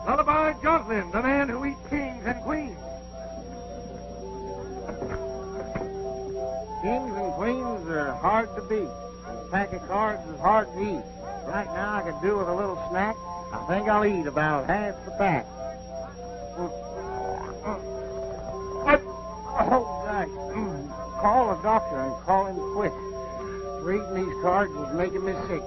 Lullaby Joslin, the man who eats kings and queens. Kings and queens are hard to beat. A pack of cards is hard to eat. Right now I could do with a little snack. I think I'll eat about half the pack. Oh, gosh. Call a doctor and call him quick. Reading these cards is making me sick.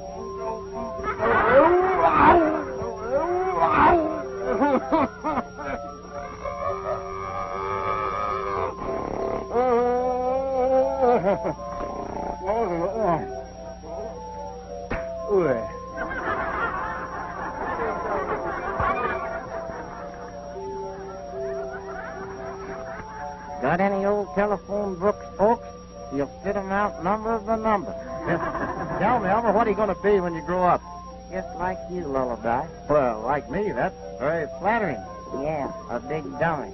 Got any old telephone books, folks? You'll fit 'em out number by number. Tell me, Elmer, what are you going to be when you grow up? Just like you, Lullaby. Well, like me, that's very flattering. Yeah, a big dummy.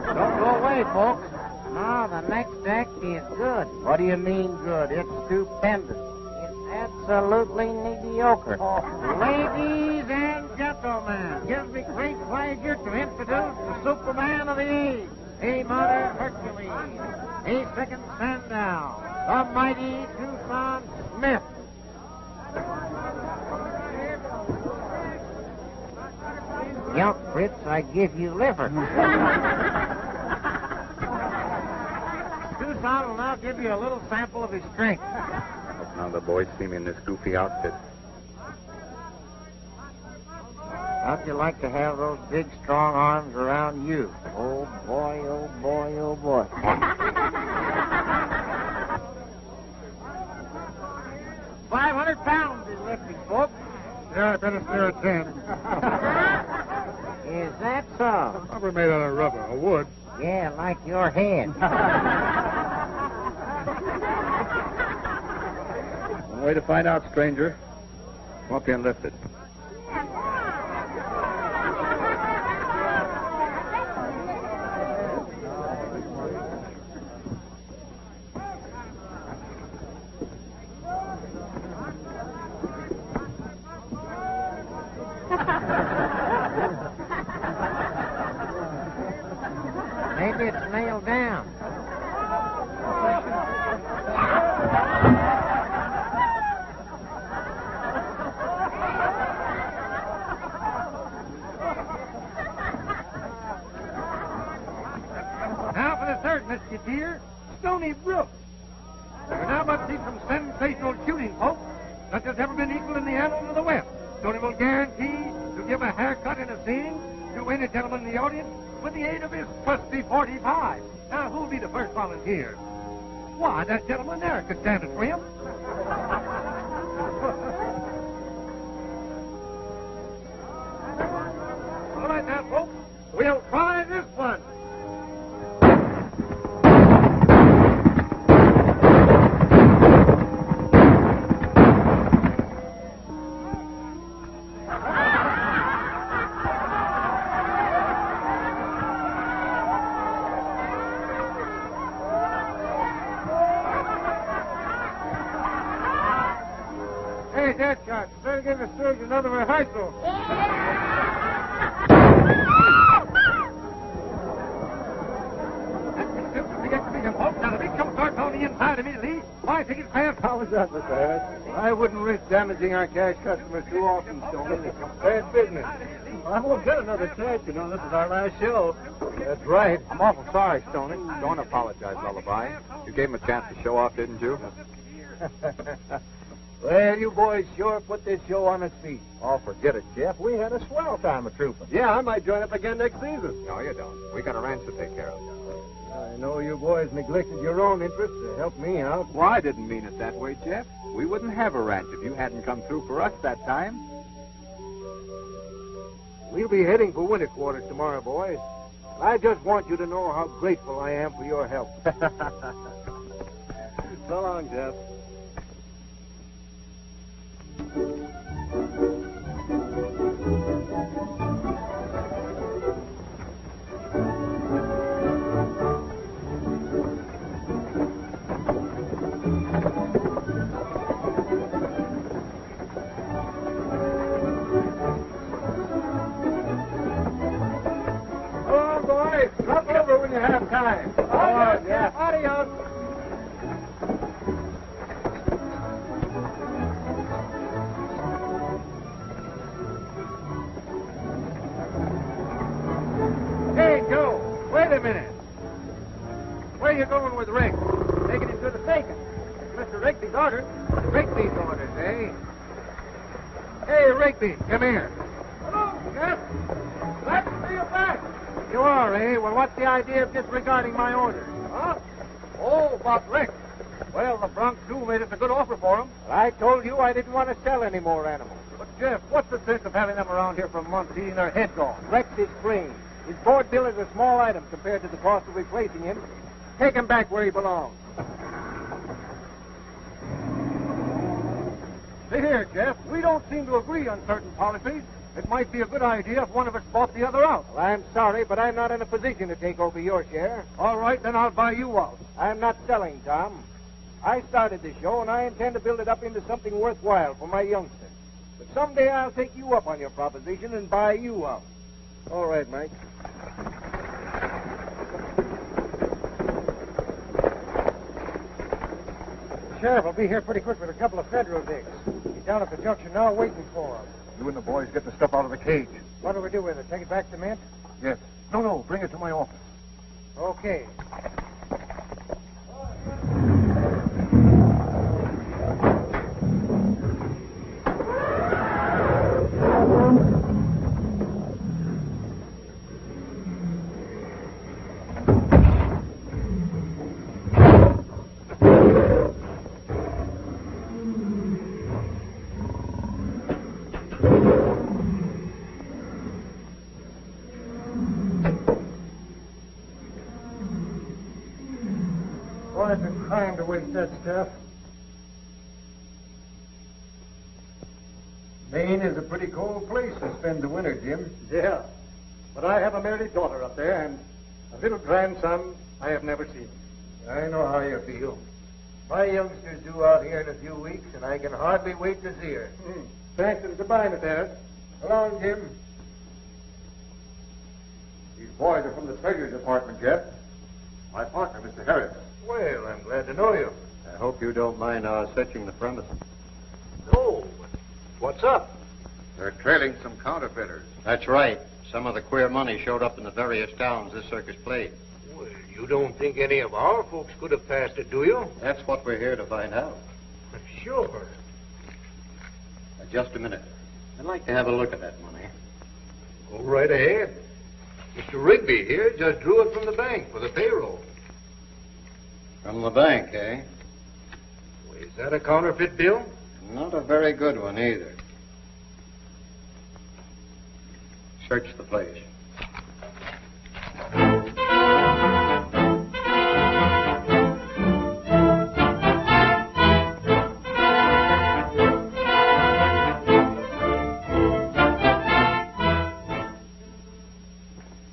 Don't go away, folks. No, the next act is good. What do you mean good? It's stupendous. It's absolutely mediocre. Ladies and gentlemen, gives me great pleasure to introduce the Superman of the Age, a modern Hercules, a second Sandow, the mighty Tucson Smith. Jump, Fritz, I give you liver. Tucson will now give you a little sample of his strength. Hope none of the boys see me in this goofy outfit. How'd you like to have those big, strong arms around you? Oh, boy, oh, boy, oh, boy. 500 pounds he's lifting, folks. Yeah, I better stare at 10. Is that so? Rubber made out of rubber, or wood. Yeah, like your head. One way to find out, stranger. Come up here and lift it. Maybe it's nailed down. Now for the third Mesquiteer, Stony Brook. We now must see some sensational shooting, folks, such as ever been equal in the annals of the West. Stony will guarantee to give a haircut in a scene to any gentleman in the audience with the aid of his trusty .45. Now, who'll be the first volunteer? Why, that gentleman there could stand a trim. All right now, folks, we'll try this one. Hey, Deadshot, better give the surgeon another rehearsal. Now, the big jump starts on the inside immediately. Why, take it fast. How was that, Mr. Harris? I wouldn't risk damaging our cash customers too often, Stoney. It's bad business. I won't get another chance. You know, this is our last show. That's right. I'm awful sorry, Stoney. Don't apologize, Lullaby. You gave him a chance to show off, didn't you? Well, you boys sure put this show on its feet. Oh, forget it, Jeff. We had a swell time of trooping. Yeah, I might join up again next season. No, you don't. We got a ranch to take care of. I know you boys neglected your own interests to help me out. Well, I didn't mean it that way, Jeff. We wouldn't have a ranch if you hadn't come through for us that time. We'll be heading for winter quarters tomorrow, boys. I just want you to know how grateful I am for your help. So long, Jeff. Drop over when you have time. All right, Jeff. Adios. Hey, Joe, wait a minute. Where you going with Rick? Taking him to the station. Mr. Rigby's orders. Rigby's orders, eh? Hey, Rigby, come here. Hello, Jeff. Glad to see you back. You are, eh? Well, what's the idea of disregarding my orders? Huh? Oh, about Rick. Well, the Bronx Zoo made us a good offer for him. I told you I didn't want to sell any more animals. But, Jeff, what's the sense of having them around here for months eating their heads off? Rex is clean. His board bill is a small item compared to the cost of replacing him. Take him back where he belongs. See here, Jeff, we don't seem to agree on certain policies. It might be a good idea if one of us bought the other out. Well, I'm sorry, but I'm not in a position to take over your share. All right, then I'll buy you out. I'm not selling, Tom. I started the show, and I intend to build it up into something worthwhile for my youngsters. But someday I'll take you up on your proposition and buy you out. All right, Mike. The sheriff will be here pretty quick with a couple of federal digs. He's down at the junction now waiting for him. You and the boys get the stuff out of the cage. What do we do with it? Take it back to Mint? Yes. No, bring it to my office. Okay. Boy, it's a crime to waste that stuff. Maine is a pretty cold place to spend the winter, Jim. Yeah. But I have a married daughter up there and a little grandson I have never seen. I know how you feel. My youngster's due out here in a few weeks, and I can hardly wait to see her. Thanks and goodbye, Miss Harris. So long, Jim. These boys are from the Treasury Department, Jeff. My partner, Mr. Harris. Well, I'm glad to know you. I hope you don't mind our searching the premises. Oh, what's up? They're trailing some counterfeiters. That's right. Some of the queer money showed up in the various towns this circus played. Well, you don't think any of our folks could have passed it, do you? That's what we're here to find out. Sure. Just a minute. I'd like to have a look at that money. Go right ahead. Mr. Rigby here just drew it from the bank for the payroll. From the bank, eh? Well, is that a counterfeit bill? Not a very good one, either. Search the place.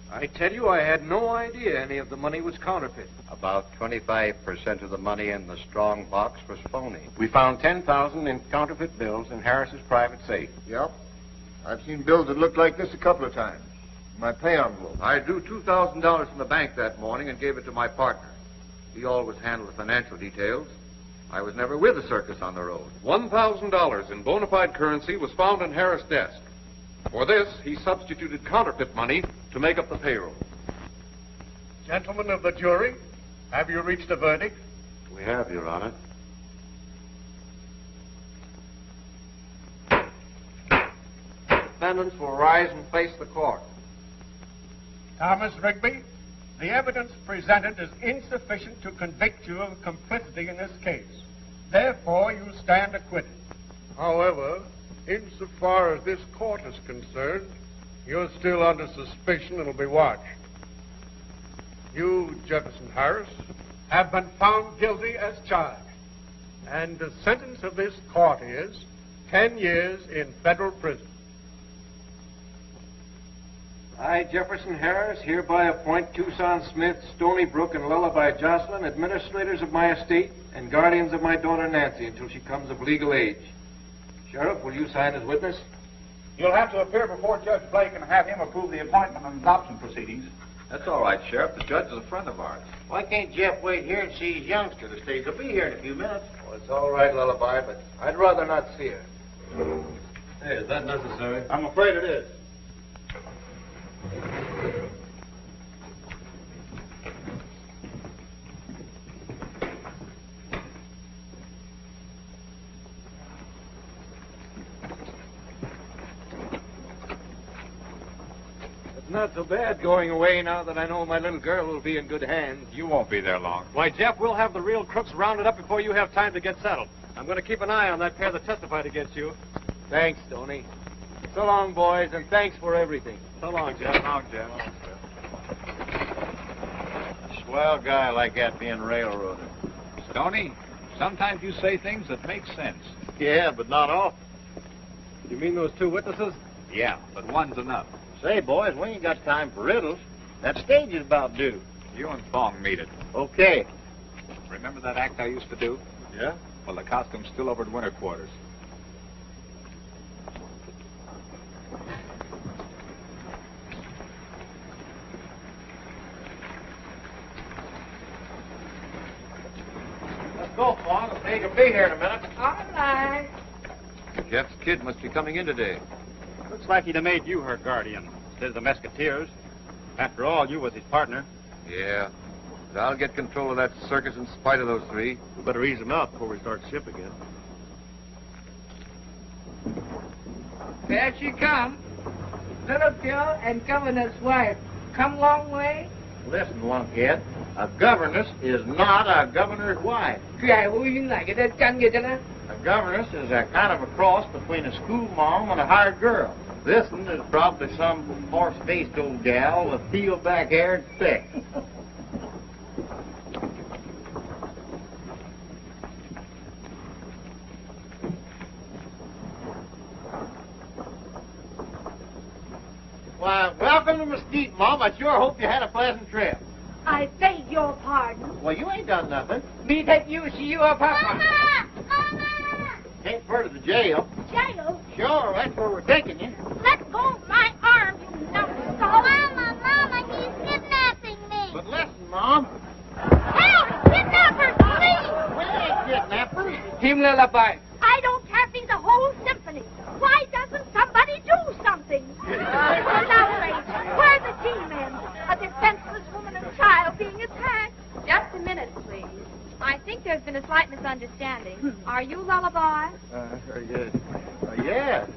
I tell you, I had no idea any of the money was counterfeit. About 25% of the money in the strong box was phony. We found $10,000 in counterfeit bills in Harris's private safe. Yep. I've seen bills that looked like this a couple of times. My pay envelope. I drew $2,000 from the bank that morning and gave it to my partner. He always handled the financial details. I was never with the circus on the road. $1,000 in bona fide currency was found in Harris' desk. For this, he substituted counterfeit money to make up the payroll. Gentlemen of the jury, have you reached a verdict? We have, Your Honor. Defendants will rise and face the court. Thomas Rigby, the evidence presented is insufficient to convict you of complicity in this case. Therefore, you stand acquitted. However, insofar as this court is concerned, you're still under suspicion and will be watched. You, Jefferson Harris, Have been found guilty as charged. And the sentence of this court is 10 years in federal prison. I, Jefferson Harris, hereby appoint Tucson Smith, Stony Brook, and Lullaby Jocelyn administrators of my estate and guardians of my daughter Nancy until she comes of legal age. Sheriff, will you sign as witness? You'll have to appear before Judge Blake and have him approve the appointment and adoption proceedings. That's all right, Sheriff. The judge is a friend of ours. Why can't Jeff wait here and see his youngster? The stage will be here in a few minutes. Well, it's all right, Lullaby, but I'd rather not see her. Hey, is that necessary? I'm afraid it is. It's not so bad going away now that I know my little girl will be in good hands. You won't be there long. Why, Jeff, we'll have the real crooks rounded up before you have time to get settled. I'm going to keep an eye on that pair that testified against you. Thanks, Tony. So long, boys, and thanks for everything. So long, Jeff. So long, Jeff. A swell guy like that being railroaded. Stoney, sometimes you say things that make sense. Yeah, but not often. You mean those two witnesses? Yeah, but one's enough. Say, boys, we ain't got time for riddles. That stage is about due. You and Fong meet it. Okay. Remember that act I used to do? Yeah? Well, the costume's still over at winter quarters. Let's go, Fong. The stage will be here in a minute. All right. Jeff's kid must be coming in today. Looks like he'd have made you her guardian instead of the Mesquiteers. After all, you was his partner. Yeah. But I'll get control of that circus in spite of those three. We better ease him out before we start the ship again. There she comes. Little girl and governor's wife. Come long way? Listen, lunkhead. A governess is not a governor's wife. Kìa, vui như này cái đó chăn kìa cho nó. A governess is a kind of a cross between a school mom and a hired girl. This one is probably some horse-faced old gal with peeled back hair and thick. Why, welcome to Mesquite, Mom. I sure hope you had a pleasant trip. I beg your pardon. Well, you ain't done nothing. Me take you, see you up, Papa. Mama! Mama! Ain't fur to the jail. Jail? Sure, that's where we're taking you. Let go of my arm, you numbskull. Mama, he's kidnapping me. But listen, Mom. Help! Kidnappers, please! We ain't kidnappers. Him lullaby. I don't care if he's a whole symphony. Why doesn't somebody do something? It's an outrage. Where's the G-men? A defenseless woman and child being attacked. Just a minute, please. I think there's been a slight misunderstanding. Are you Lullaby? Very good. Yes.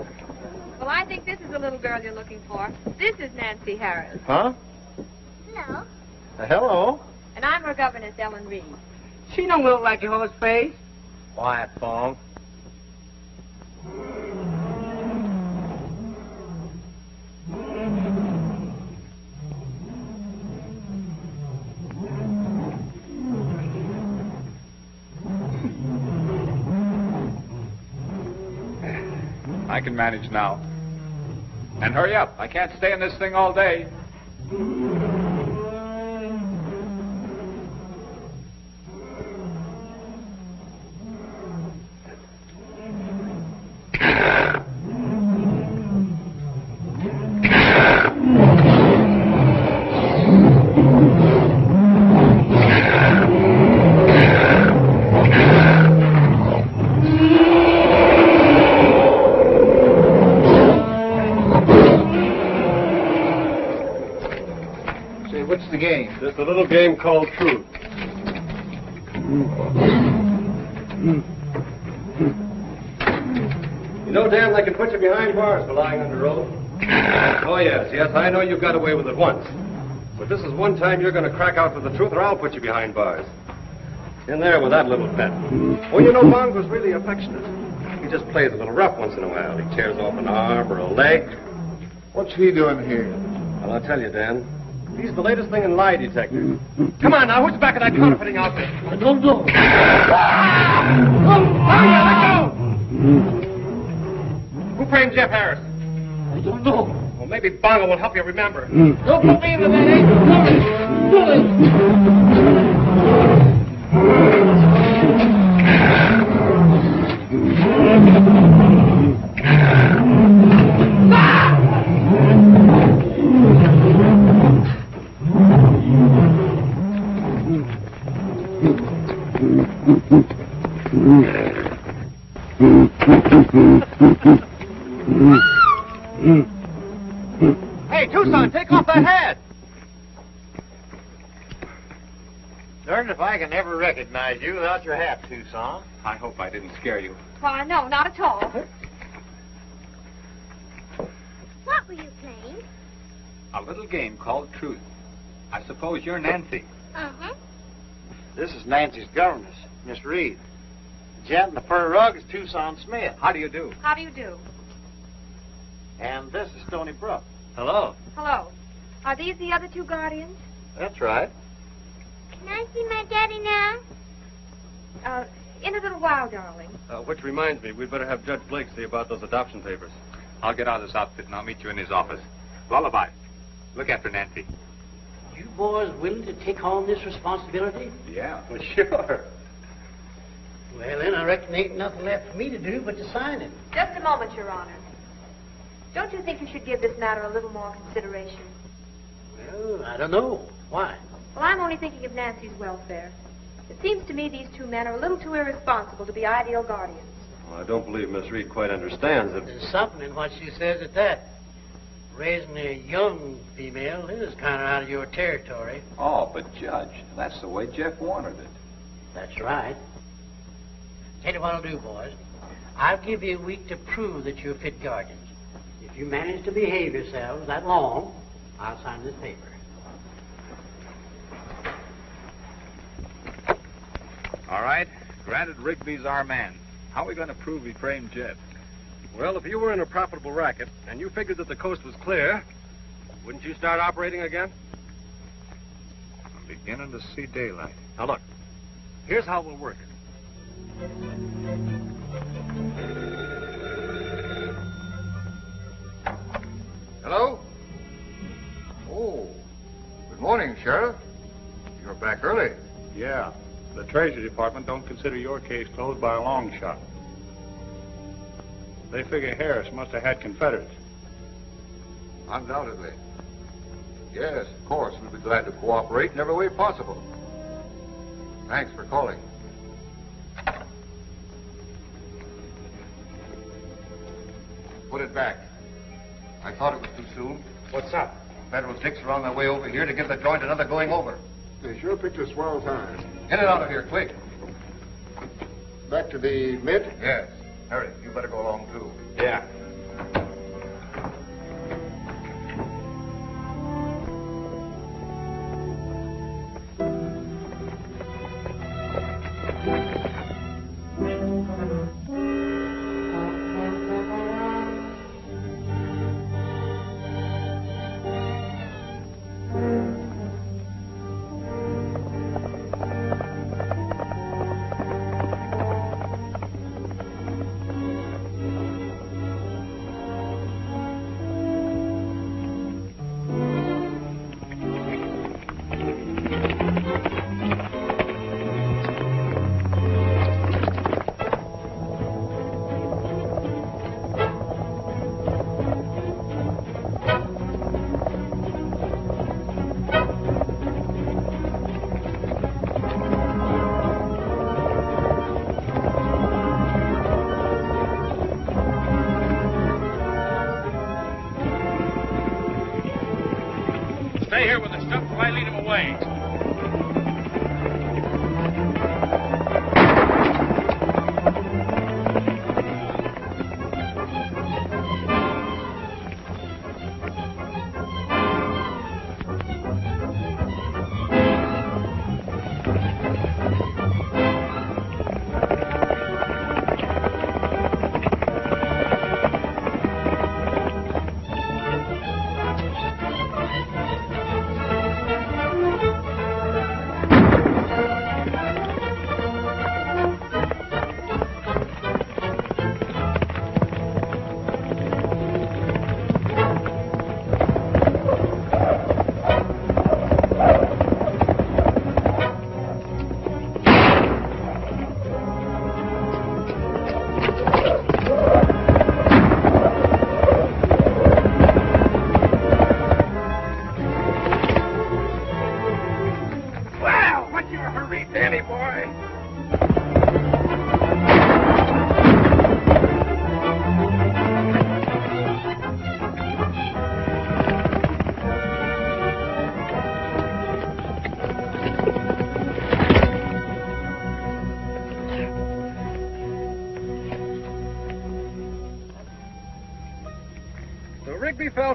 Well, I think this is the little girl you're looking for. This is Nancy Harris. Huh? No. Hello. And I'm her governess, Ellen Reed. She don't look like your horse face. Quiet, Fong. I can manage now. And hurry up. I can't stay in this thing all day. What's the game? Just a little game called Truth. You know, Dan, they can put you behind bars for lying under oath. Oh, yes, I know you got away with it once. But this is one time you're going to crack out for the truth, or I'll put you behind bars. In there with that little pet. Oh, you know, Bongo's really affectionate. He just plays a little rough once in a while. He tears off an arm or a leg. What's he doing here? Well, I'll tell you, Dan. He's the latest thing in lie detector. Come on now, who's back of that counterfeiting outfit? I don't know. Let go! Who framed Jeff Harris? I don't know. Well, maybe Bongo will help you remember. Don't put me into that, hat. Darned if I can ever recognize you without your hat, Tucson. I hope I didn't scare you. Why, no, not at all. What were you playing? A little game called Truth. I suppose you're Nancy. Uh-huh. This is Nancy's governess, Miss Reed. The gent in the fur rug is Tucson Smith. How do you do? How do you do? And this is Stony Brook. Hello. Hello. Are these the other two guardians? That's right. Can I see my daddy now? In a little while, darling. Which reminds me, we'd better have Judge Blake see about those adoption papers. I'll get out of this outfit and I'll meet you in his office. Lullaby, look after Nancy. You boys willing to take on this responsibility? Yeah. Well, sure. Well, then, I reckon there ain't nothing left for me to do but to sign it. Just a moment, Your Honor. Don't you think you should give this matter a little more consideration? Well, I don't know. Why? Well, I'm only thinking of Nancy's welfare. It seems to me these two men are a little too irresponsible to be ideal guardians. Well, I don't believe Miss Reed quite understands that. There's something in what she says at that. Raising a young female is kind of out of your territory. Oh, but Judge, that's the way Jeff wanted it. That's right. Tell you what I'll do, boys. I'll give you a week to prove that you're fit guardians. If you manage to behave yourselves that long, I'll sign this paper. All right. Granted Rigby's our man. How are we going to prove he framed Jeff? Well, if you were in a profitable racket and you figured that the coast was clear, wouldn't you start operating again? I'm beginning to see daylight. Now, look. Here's how we'll work it. Hello? Oh, good morning, Sheriff. You're back early. Yeah. The Treasury Department don't consider your case closed by a long shot. They figure Harris must have had Confederates. Undoubtedly. Yes, of course. We'll be glad to cooperate in every way possible. Thanks for calling. Put it back. I thought it was too soon. What's up? Federal dicks are on their way over here to give the joint another going over. They sure picked a swell time. Get it out of here, quick. Back to the Mint? Yes. Hurry, you better go along, too. Yeah. Stay here with the stuff while I lead him away.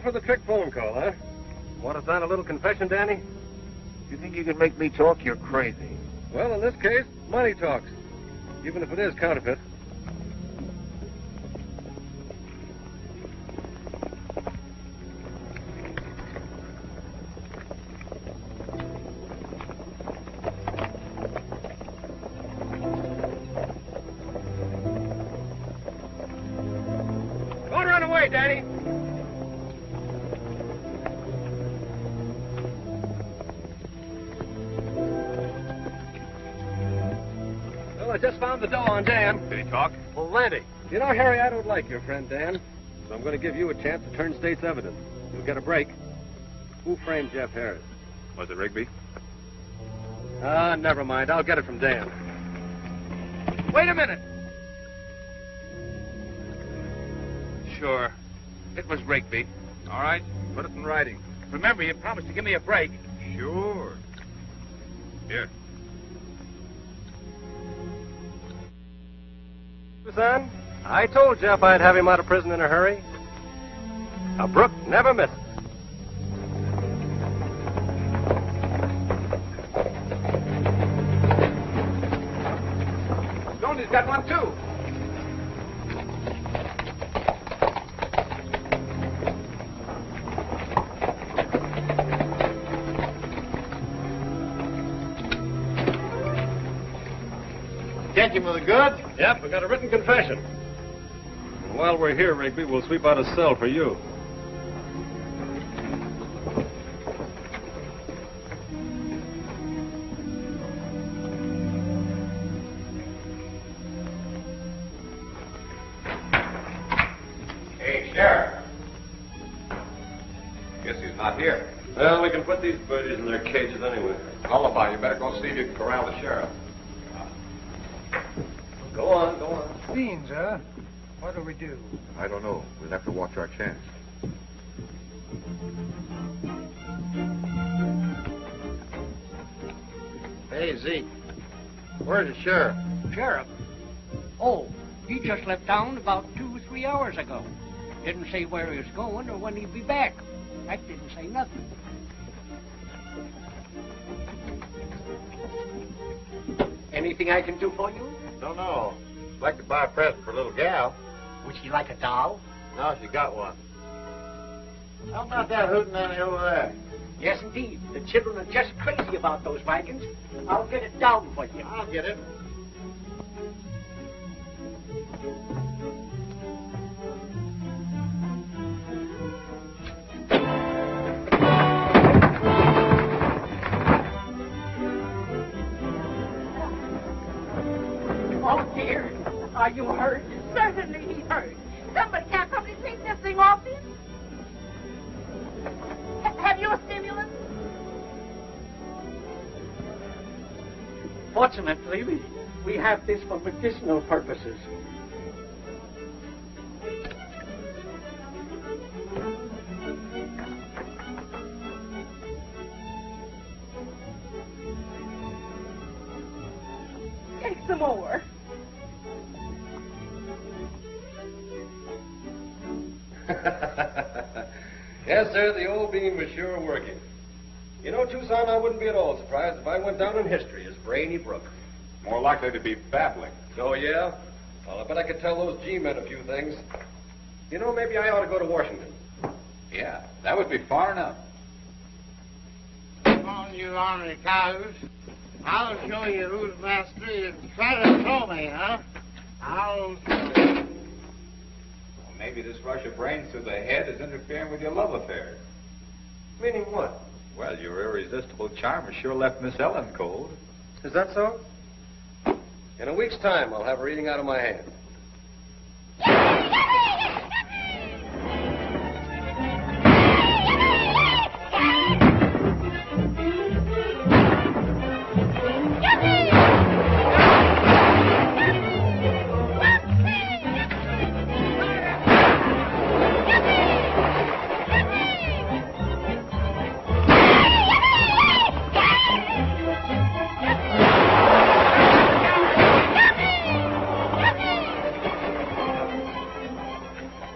for the trick phone call, huh? Want to sign a little confession, Danny? You think you can make me talk? You're crazy. Well, in this case, money talks. Even if it is counterfeit. Don't run away, Danny. Well, I just found the dough on Dan. Did he talk? Plenty. You know, Harry, I don't like your friend Dan, so I'm going to give you a chance to turn state's evidence. You'll get a break. Who framed Jeff Harris? Was it Rigby? Never mind. I'll get it from Dan. Wait a minute. Sure. It was Rigby. All right. Put it in writing. Remember, you promised to give me a break. Sure. Here. Son, I told Jeff I'd have him out of prison in a hurry. A Brook never misses. Stoney's got one, too. Catch him with a gun? Yep, we got a written confession. And while we're here, Rigby, we'll sweep out a cell for you. Hey, Sheriff. Guess he's not here. Well, we can put these birdies in their cages anyway. Lullaby, you better go see if you can corral the sheriff. Go on, go on. Beans, huh? What'll we do? I don't know. We'll have to watch our chance. Hey, Zeke. Where's the sheriff? Sheriff? Oh, he just left town about 2 or 3 hours ago. Didn't say where he was going or when he'd be back. That didn't say nothing. Anything I can do for you? Don't know. I'd like to buy a present for a little gal. Would she like a doll? No, she got one. How about that hootenanny over there? Yes, indeed. The children are just crazy about those wagons. I'll get it down for you. I'll get it. Oh, dear. Are you hurt? Certainly he's hurt. Somebody can't come and take this thing off him. Have you a stimulant? Fortunately, we have this for medicinal purposes. Take some more. Yes, sir, the old bean was sure working. You know, Tucson, I wouldn't be at all surprised if I went down in history as Brainy Brook. More likely to be babbling. Oh, yeah? Well, I bet I could tell those G-men a few things. You know, maybe I ought to go to Washington. Yeah, that would be far enough. Come on, you ornery cows. I'll show you who's master. You try to throw me, huh? I'll show you. Well, maybe this rush of brains to the head is interfering with your love affairs. Meaning what? Well, your irresistible charm has sure left Miss Ellen cold. Is that so? In a week's time, I'll have her eating out of my hand.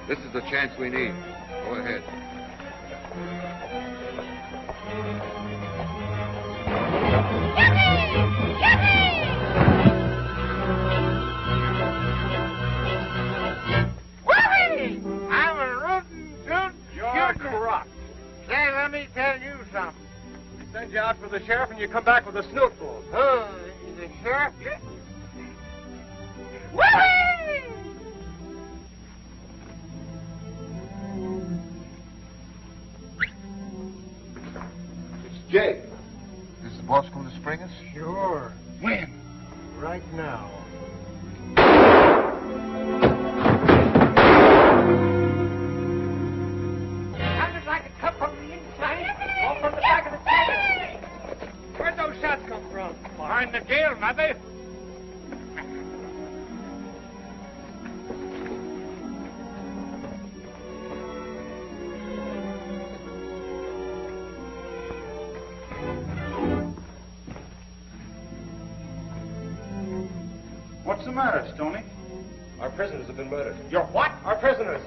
This is the chance we need. Go ahead. some. We send you out for the sheriff and you come back with a snootful. Oh, the sheriff? Whee! It's Jake. Is the boss going to spring us? Sure. When? Right now. Sounded like it come from the inside or from the back of the train. Where'd those shots come from? Behind the jail, maybe. What's the matter, Stoney? Our prisoners have been murdered. Your what? Our prisoners.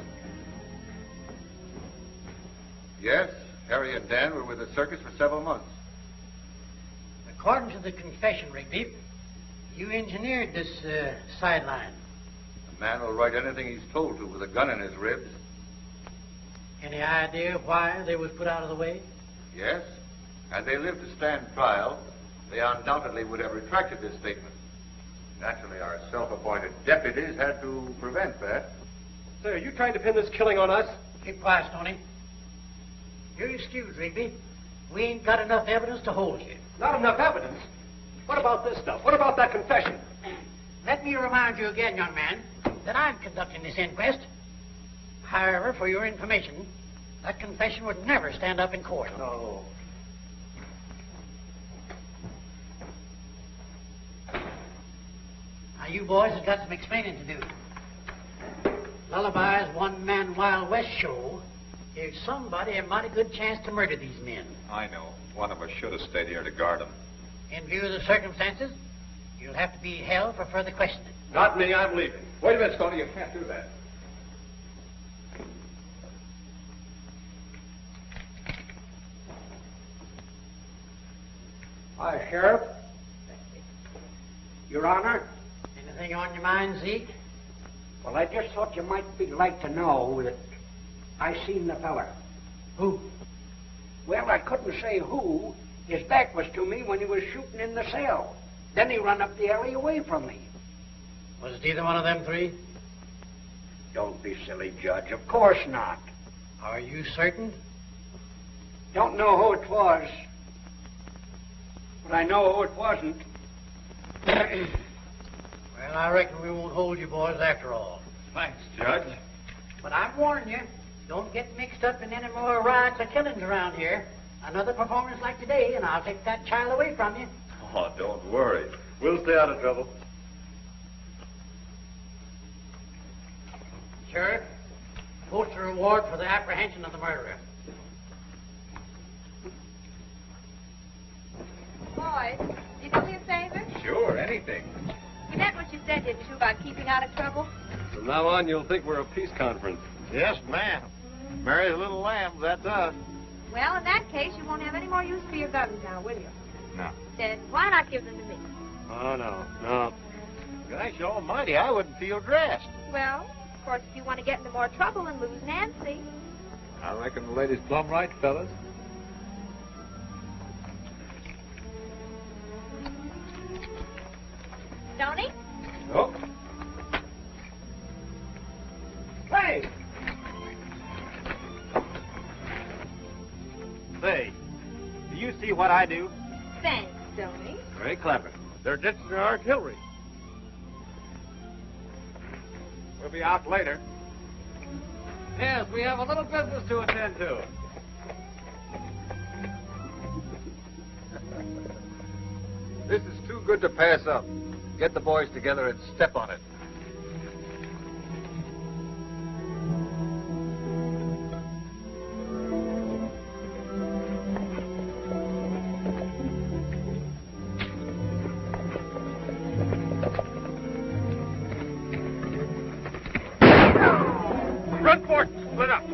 Yes, Harry and Dan were with the circus for several months. According to the confession, Rigby, you engineered this sideline. A man will write anything he's told to with a gun in his ribs. Any idea why they was put out of the way? Yes. Had they lived to stand trial, they undoubtedly would have retracted this statement. Naturally, our self-appointed deputies had to prevent that. Say, are you trying to pin this killing on us? Keep quiet, Stoney. You're excused, Rigby. We ain't got enough evidence to hold you. Not enough evidence? What about this stuff? What about that confession? Let me remind you again, young man, that I'm conducting this inquest. However, for your information, that confession would never stand up in court. No. Now, you boys have got some explaining to do. Lullaby's one-man Wild West show gave somebody a mighty good chance to murder these men. I know. One of us should have stayed here to guard them. In view of the circumstances, you'll have to be held for further questioning. Not me, I'm leaving. Wait a minute, Stoney. You can't do that. Hi, Sheriff. Your Honor. Anything on your mind, Zeke? Well, I just thought you might be like to know that I seen the feller. Who? Well, I couldn't say who. His back was to me when he was shooting in the cell. Then he run up the alley away from me. Was it either one of them three? Don't be silly, Judge. Of course not. Are you certain? Don't know who it was. But I know who it wasn't. Well, I reckon we won't hold you boys after all. Thanks, Judge. But I'm warning you, don't get mixed up in any more riots or killings around here. Another performance like today, and I'll take that child away from you. Oh, don't worry. We'll stay out of trouble. Sheriff, post a reward for the apprehension of the murderer. Boys, you do me a favor? Sure, anything. You meant what you said, didn't you, about keeping out of trouble? From now on, you'll think we're a peace conference. Yes, ma'am. Mary's little lamb, that's us. Well, in that case, you won't have any more use for your guns now, will you? No. Then why not give them to me? Oh, no. Gosh almighty, I wouldn't feel dressed. Well, of course, if you want to get into more trouble and lose Nancy. I reckon the lady's plumb right, fellas. Stoney? Oh. Hey! Say, do you see what I do? Thanks, Stoney. Very clever. They're ditching their artillery. We'll be out later. Yes, we have a little business to attend to. This is too good to pass up. Get the boys together and step on it. Run for it! Split up!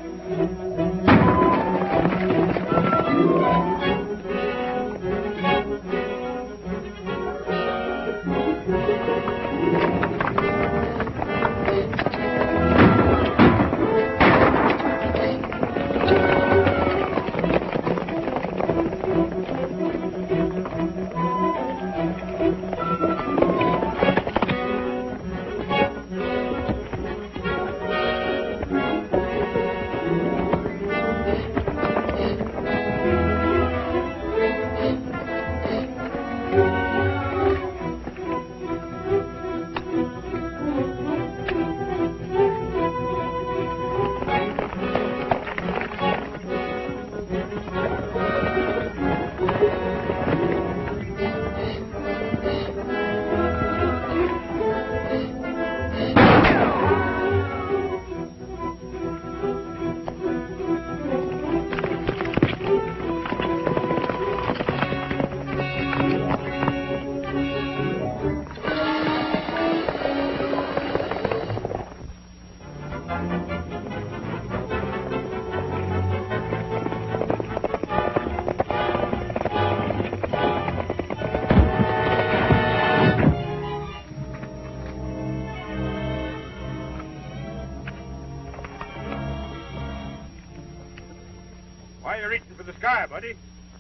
Ready?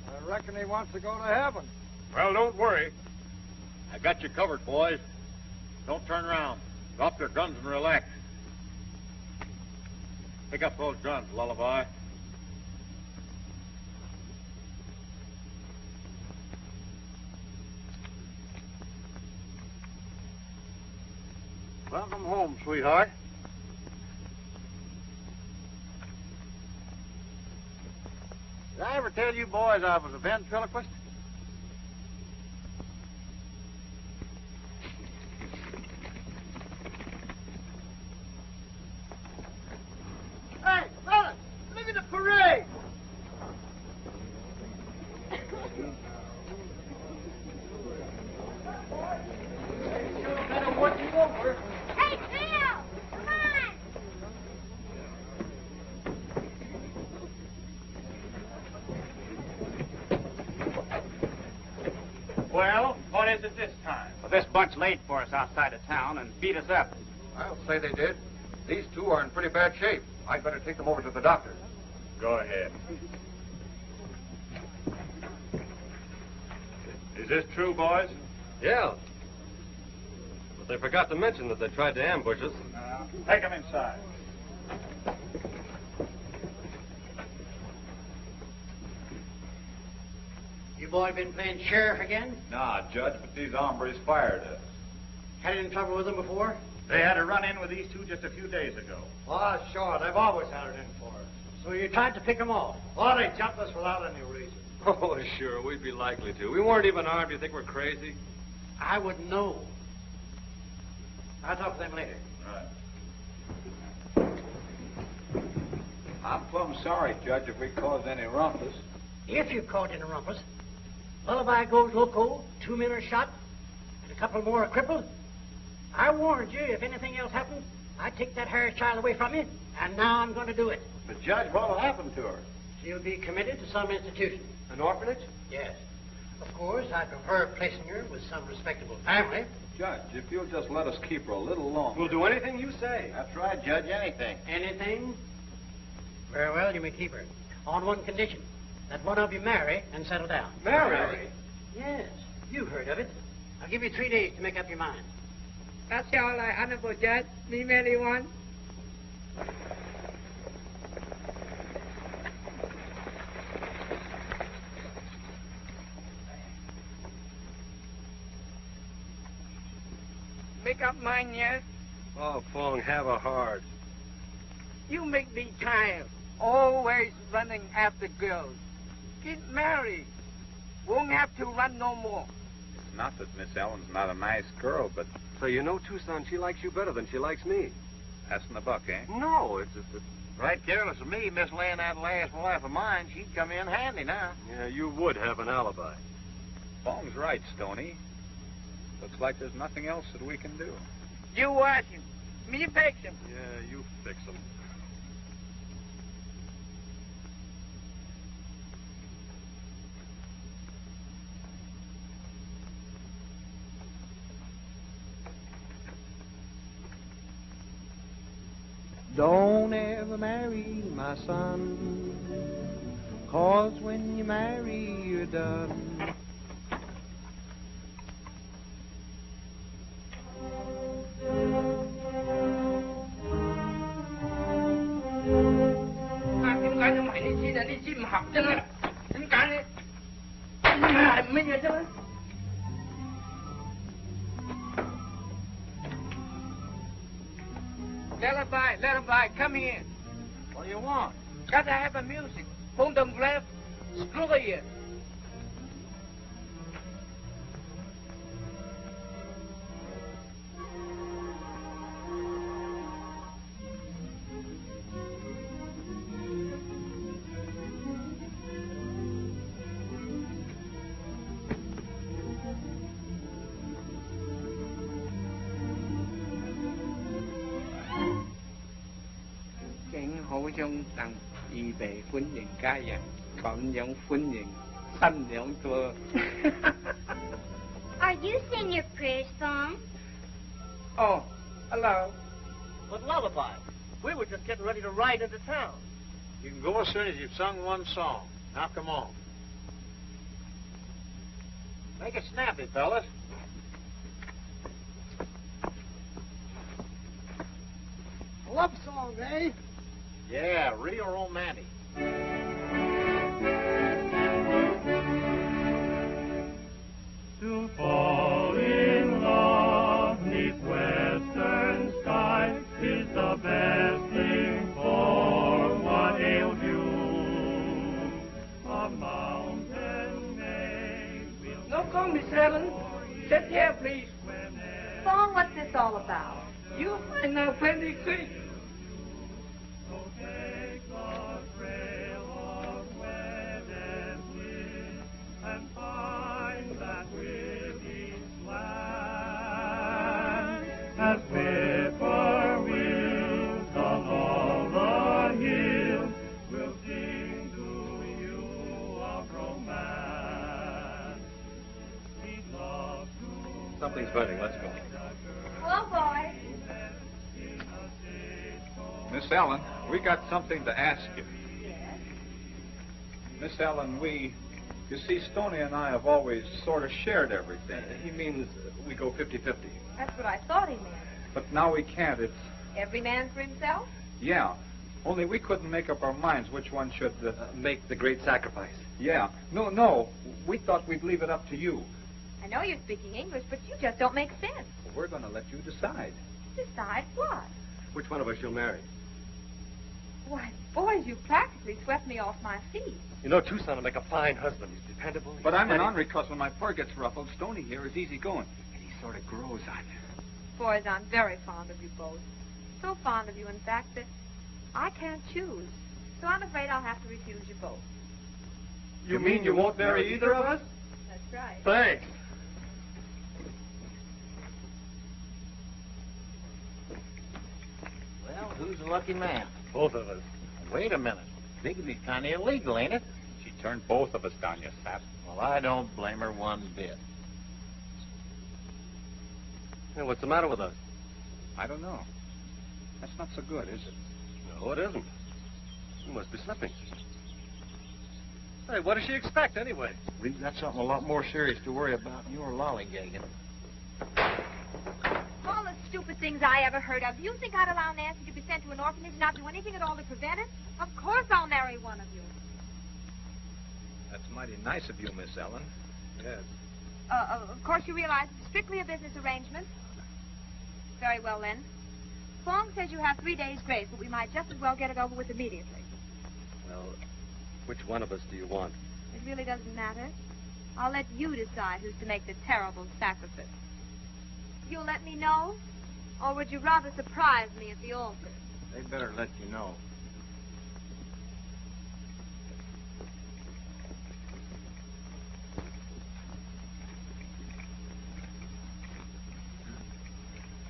I reckon he wants to go to heaven. Well, don't worry. I got you covered, boys. Don't turn around. Drop your guns and relax. Pick up those guns, Lullaby. Welcome home, sweetheart. Did I ever tell you boys I was a ventriloquist? Hey, fellas, look at the parade. Hey, Bill! Come on! Well, what is it this time? Well, this bunch laid for us outside of town and beat us up. I'll say they did. These two are in pretty bad shape. I'd better take them over to the doctor. Go ahead. Is this true, boys? Yeah. But they forgot to mention that they tried to ambush us. Take them inside. You boy been playing sheriff again? Nah, Judge, but these hombres fired us. Had any trouble with them before? They had a run-in with these two just a few days ago. Oh, sure. They've always had it in for us. So you tried to pick them off? Well, they jumped us without any reason. Oh, sure, we'd be likely to. We weren't even armed. You think we're crazy? I wouldn't know. I'll talk to them later. I'm plumb sorry, Judge, if we caused any rumpus. If you caught in a rumpus, Lullaby goes loco, 2 men are shot, and a couple more are crippled. I warned you, if anything else happened, I'd take that Harris child away from you, and now I'm going to do it. But, Judge, what'll happen to her? She'll be committed to some institution. An orphanage? Yes. Of course, I prefer placing her with some respectable family. Judge, if you'll just let us keep her a little longer. We'll do anything you say. That's right, Judge, anything. Anything? Very well, you may keep her. On one condition, that one of you marry and settle down. Marry? Yes, you heard of it. I'll give you 3 days to make up your mind. That's all right, Honorable Judge. Me marry one. Make up mine, yes? Oh, Fong, have a heart. You make me tired. Always running after girls. Get married. Won't have to run no more. It's not that Miss Ellen's not a nice girl, but... So you know, Tucson, she likes you better than she likes me. Passing the buck, eh? No, it's just that... Right careless of me, Miss laying that last wife of mine, she'd come in handy now. Yeah, you would have an alibi. Fong's right, Stoney. Looks like there's nothing else that we can do. You watch him. Me fix him. Yeah, you fix them. Don't ever marry, my son, 'cause when you marry, you're done. Lullaby, come here. What do you want? Gotta have a music. Hold them left. Screw you. Hữu trong tầng y bề歡迎家人，咁樣歡迎新娘ตัว. Are you saying your prayers, Fong? Oh, hello. But Lullaby, we were just getting ready to ride into town. You can go as soon as you've sung one song. Now, come on. Make it snappy, fellas. Love song, eh? Yeah, real romantic. To fall in love neath western skies is the best thing for what ails you. A mountain maid will... No call me Ellen. Sit here, please. Song, what's this all about? You'll find out plenty quick. take the trail of wedded bliss and find that with each land as whippoorwills along the hills will sing to you of romance. He'd love to... Something's burning. Let's go. Hello, boys. Miss Ellen, we got something to ask you. Miss Ellen, you see, Stoney and I have always sort of shared everything. He means we go 50-50. That's what I thought he meant. But now we can't. It's... Every man for himself? Yeah. Only we couldn't make up our minds which one should... Make the great sacrifice. Yeah. No. We thought we'd leave it up to you. I know you're speaking English, but you just don't make sense. Well, we're going to let you decide. Decide what? Which one of us you'll marry? Why, boys, you practically swept me off my feet. You know, Tucson will make a fine husband. He's dependable. But I'm an ornery cuss. When my fur gets ruffled, Stoney here is easy going. And he sort of grows on you. Boys, I'm very fond of you both. So fond of you, in fact, that I can't choose. So I'm afraid I'll have to refuse you both. You mean you won't marry either of us? That's right. Thanks. Well, who's the lucky man? Both of us. Wait a minute. Bigamy's kind of illegal, ain't it? She turned both of us down, you sap. Well, I don't blame her one bit. Hey, what's the matter with us? I don't know. That's not so good, is it? No, it isn't. You must be slipping. Hey, what does she expect, anyway? We've got something a lot more serious to worry about than your lollygagging. All the stupid things I ever heard of. Do you think I'd allow Nancy to be sent to an orphanage and not do anything at all to prevent it? Of course I'll marry one of you. That's mighty nice of you, Miss Ellen. Yes. Of course you realize it's strictly a business arrangement. Very well, then. Fong says you have 3 days' grace, but we might just as well get it over with immediately. Well, which one of us do you want? It really doesn't matter. I'll let you decide who's to make the terrible sacrifice. You'll let me know? Or would you rather surprise me at the altar? They better let you know.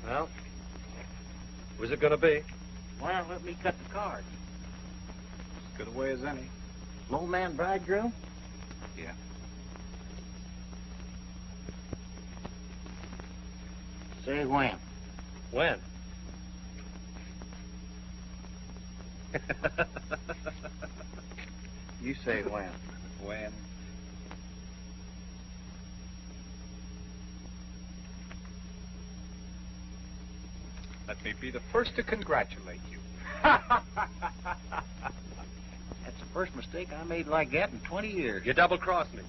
Well, who's it going to be? Well, let me cut the cards. As good a way as any. Low man bridegroom? Yeah. Say when. When? You say when. When? Let me be the first to congratulate you. That's the first mistake I made like that in 20 years. You double-crossed me.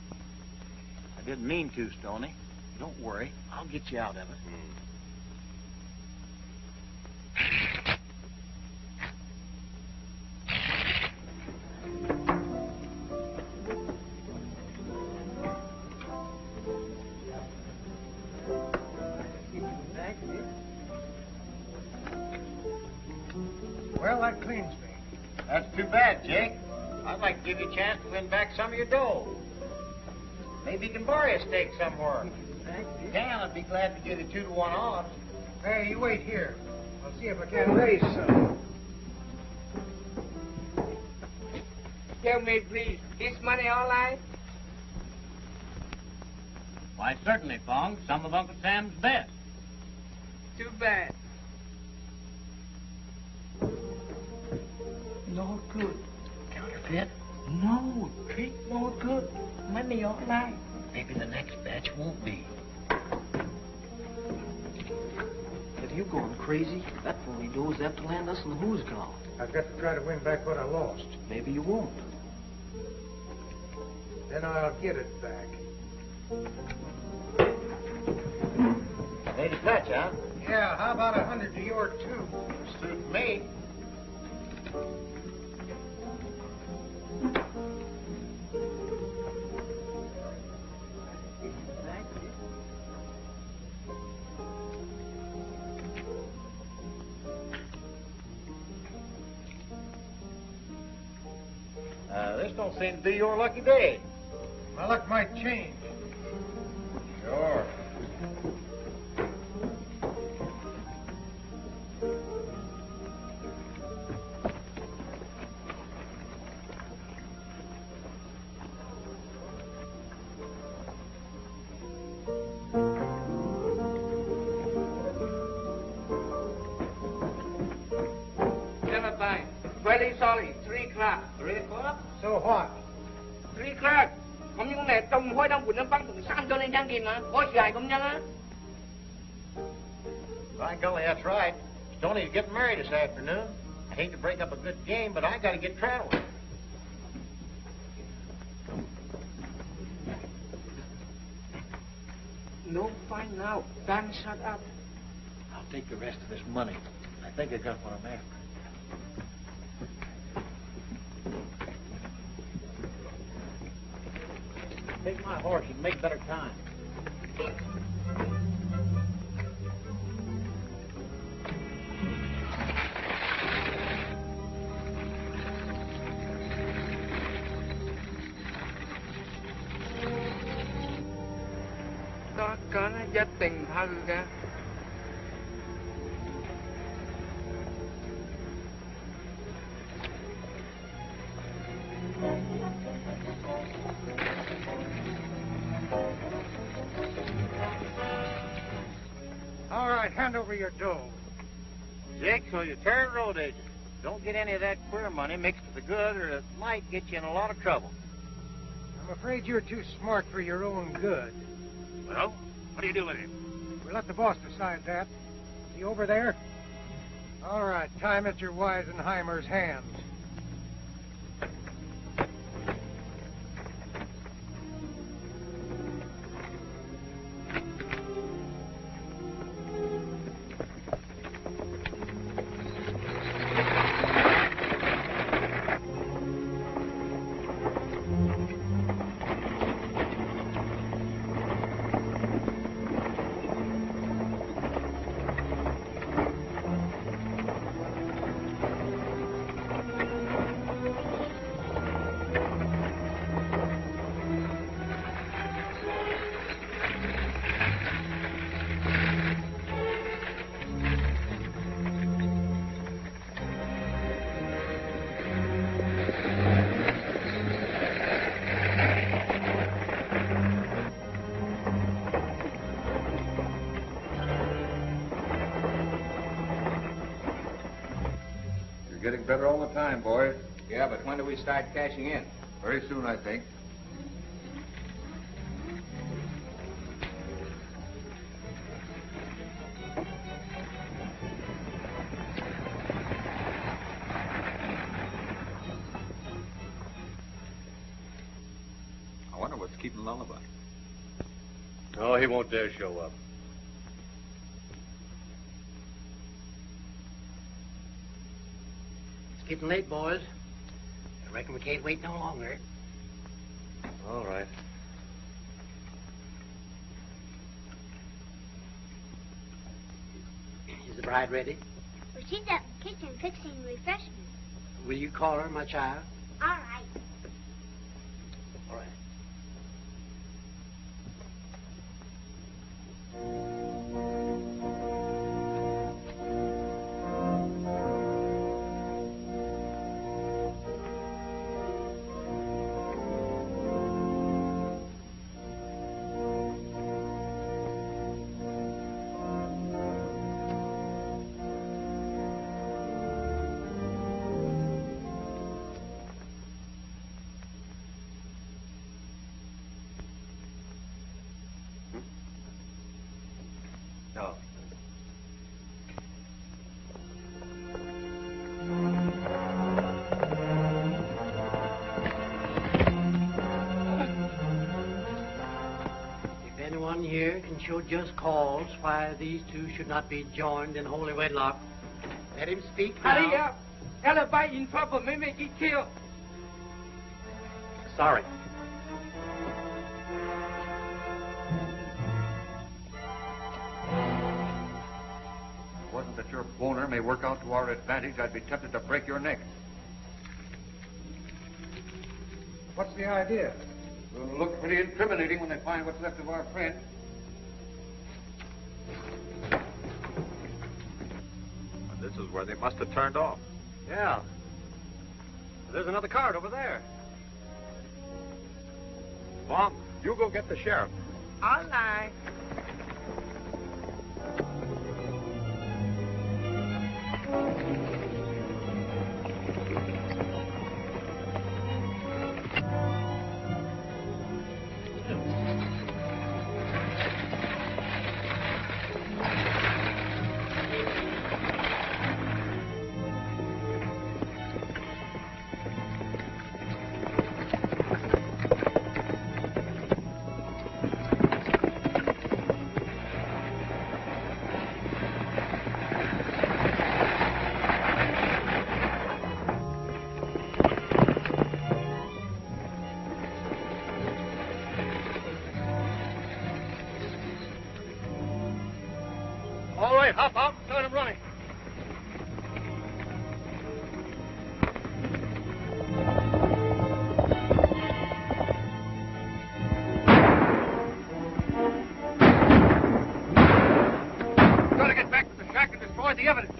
I didn't mean to, Stoney. Don't worry. I'll get you out of it. Well, that cleans me. That's too bad, Jake. I'd like to give you a chance to win back some of your dough. Maybe you can borrow a stake somewhere. If you can, I'd be glad to give you 2-to-1 odds. Hey, you wait here. I'll see if I can raise some. Tell me, please, is money all right? Why, certainly, Fong. Some of Uncle Sam's best. Too bad. No good. Counterfeit? No, trick no good. Money all right. Maybe the next batch won't be. Have you gone crazy? That phony doe is apt to land us in the who's call. I've got to try to win back what I lost. Maybe you won't. Then I'll get it back. Made a touch, huh? Yeah, how about 100 to your 2? Suit me. This don't seem to be your lucky day. My luck might change. Sure. Never mind. Very sorry. 3 o'clock. 3 o'clock? So what? 3 o'clock. Không những này trong hội đồng của nó bắn tụi sang cho nên trang kìm mà. Có dài công nhân á. By golly, that's right. Stoney's getting married this afternoon. I hate to break up a good game, but I got to get traveling. No fine now. Don't shut up. I'll take the rest of this money. I think I got what I'm after. Take my horse and make better time. Đó có nó dắt tình thân ra. All right, hand over your dough. Jake, so you're a terror road agent. Don't get any of that queer money mixed with the good, or it might get you in a lot of trouble. I'm afraid you're too smart for your own good. Well, what do you do with him? We'll let the boss decide that. Is he over there? All right, time Mr. Weisenheimer's hands. You're getting better all the time, boys. Yeah, but when do we start cashing in? Very soon, I think. I wonder what's keeping Lullaby. No, he won't dare show up. It's getting late, boys. I reckon we can't wait no longer. All right. Is the bride ready? Well, she's up in the kitchen fixing refreshments. Will you call her, my child? All right. All right. anyone here can show just cause why these two should not be joined in holy wedlock, let him speak now. Hurry up. Everybody in trouble. May make get killed. Sorry. Wasn't that your boner may work out to our advantage, I'd be tempted to break your neck. What's the idea? It'll look pretty incriminating when they find what's left of our friend. This is where they must have turned off. Yeah. There's another cart over there. Mom, you go get the sheriff. All right. All right, hop out and start him running. Gotta get back to the shack and destroy the evidence.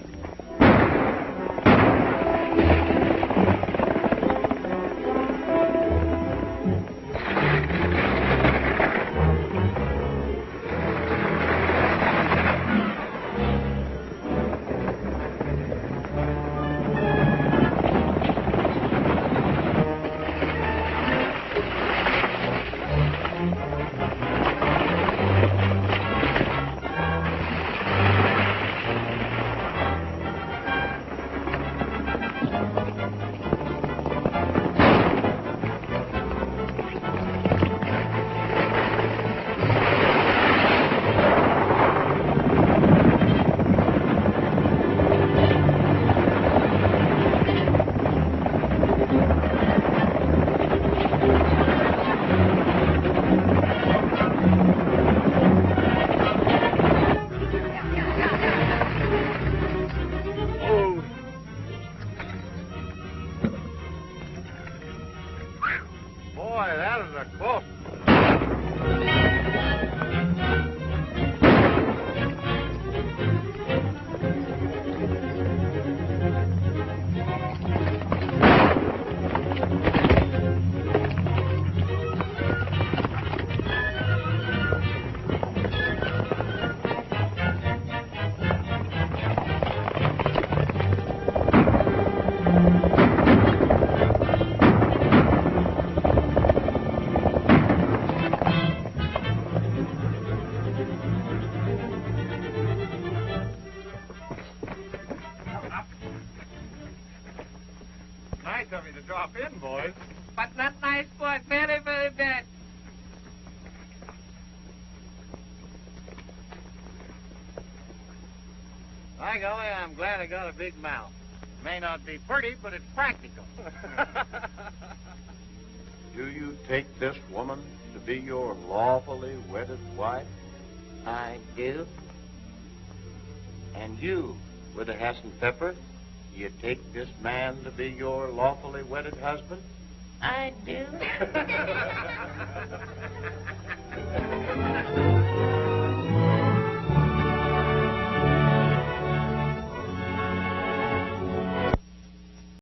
Boy, that is a close. Nice of you to drop in, boys. But not nice, boy. Very, very bad. By golly, I'm glad I got a big mouth. May not be pretty, but it's practical. Do you take this woman to be your lawfully wedded wife? I do. And you, Widow Hassan Pepper, do you take this man to be your lawfully wedded husband? I do.